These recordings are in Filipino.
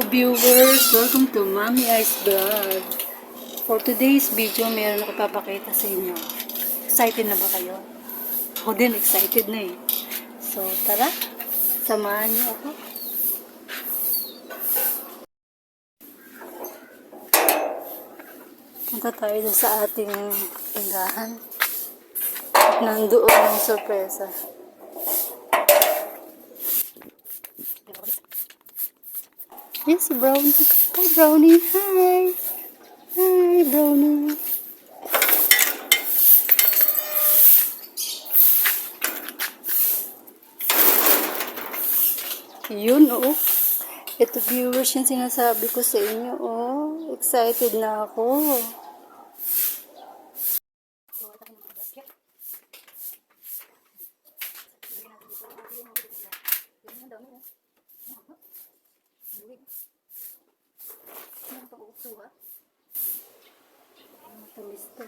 viewers! Welcome to Mommy Ice Vlog. For today's video, meron ako papakita sa inyo. Excited na ba kayo? Ako din, excited na eh. So, tara! Samahan niyo ako. Punta tayo sa ating tindahan. At nandoon ang sorpresa. Yes, Brownie. Hi, Brownie. Hi. Hi, Brownie. Yun, oh. Ito, viewers, yung sinasabi ko sa inyo, oh. Excited na ako. Matamis to.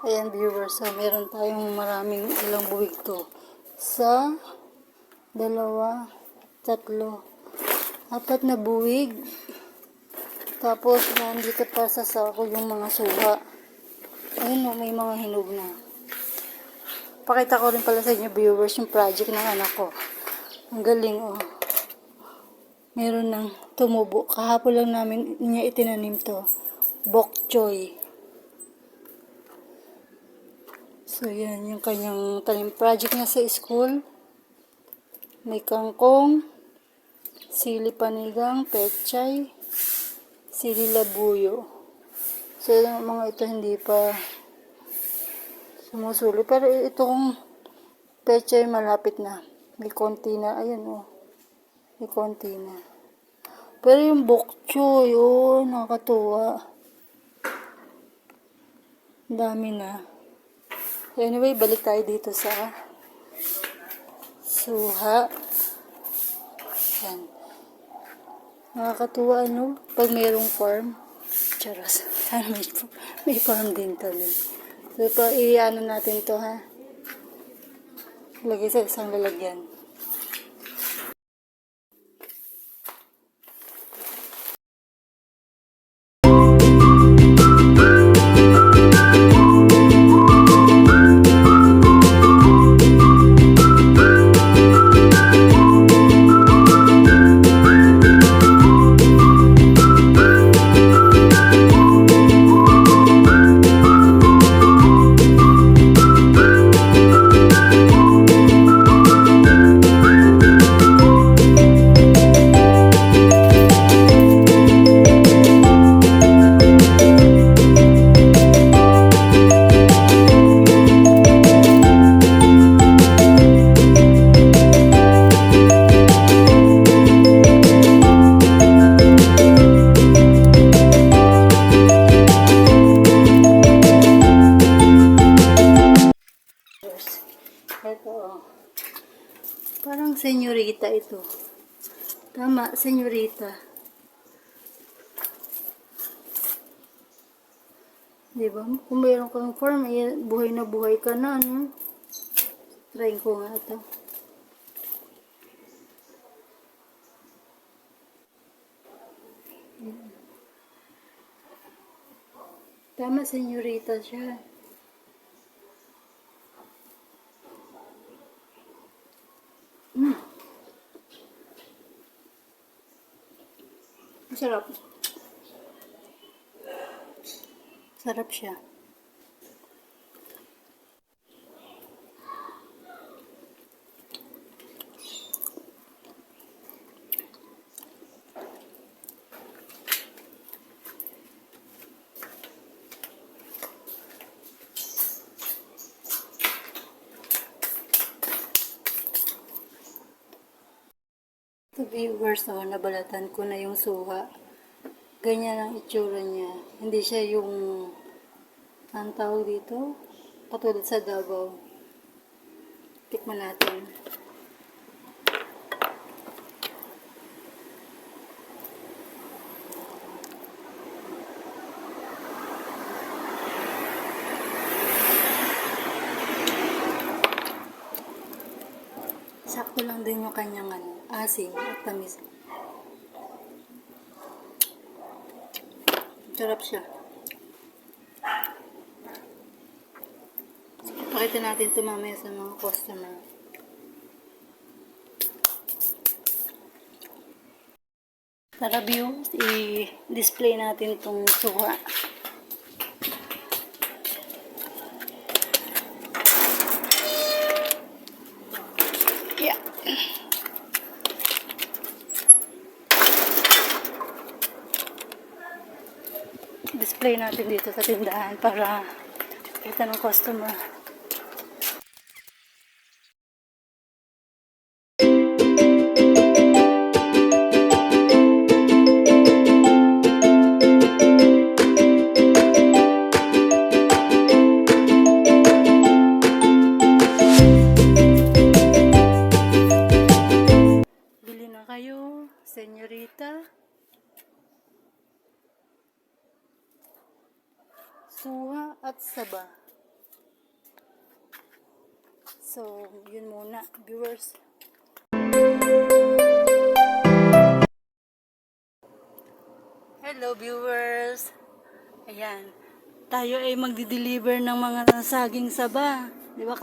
Ayan, viewers, so meron tayong maraming ilang buwig to. Sa dalawa, tatlo, apat na buwig. Tapos nandito pa sa sako yung mga suha. Ayun, oh, may mga hinog na. Pakita ko rin pala sa inyo, viewers, yung project ng anak ko. Ang galing, oh. Meron ng tumubo. Kahapon lang namin niya itinanim to. Bok choy. So, yan yung kanyang tanim project niya sa school. May kangkong, sili panigang, pechay, sili labuyo. So, yung mga ito hindi pa sumusulo. Pero itong pechay malapit na. May konti na. Ayun, oh. May konti na. Pero yung bok choy, oh, nakakatuwa. Dami na. So anyway, balik tayo dito sa suha. Yan. Nakakatuwa, ano? Pag mayroong farm. Charos. Sana may farm din kami. So, i-ano natin to, ha? Lagay sa isang lalagyan. Ito, parang senyorita ito. Tama, senyorita. Diba? Kung mayroon kang farm, buhay na buhay ka na, ano? Try ko nga ito. Tama, senyorita siya. Sarap. Sarap siya. Ito, viewers, oh, nabalatan ko na yung suha. Ganyan ang itsura niya. Hindi siya yung ang tawag dito, katulad sa Davao. Tikman natin. sakto lang din yung kanyang asim at tamis. Sarap siya. Pakita natin ito mamaya sa mga customer. Tara viewers, i-display natin itong suha. Yeah. Display natin dito sa tindahan para kita ng customer. Bili na kayo, senyorita. Suha at saba. So, yun muna, viewers. Hello, viewers. Ayan. Tayo ay magdi-deliver ng mga saging saba. Di ba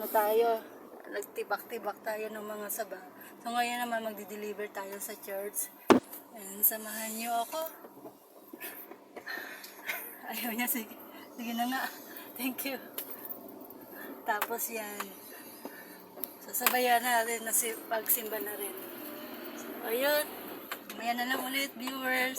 tayo, nagtibak-tibak tayo ng mga saba. So, ngayon naman magdi-deliver tayo sa church. Ayan, samahan niyo ako. Ayaw niya, sige. Sige na nga. Thank you. Tapos yan. Sasabayan natin na pagsimba na rin. So, ayun. Maya na lang ulit, viewers.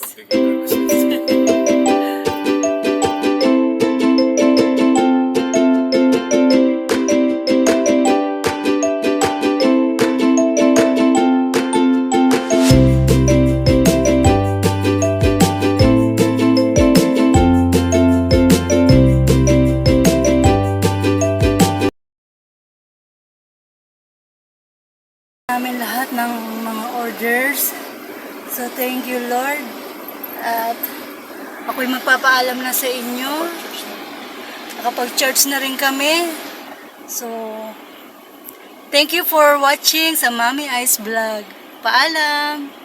Namin lahat ng mga orders. So, thank you, Lord. At ako'y magpapaalam na sa inyo. Nakapag-church na rin kami. So, thank you for watching sa Mommy Ice Vlog. Paalam!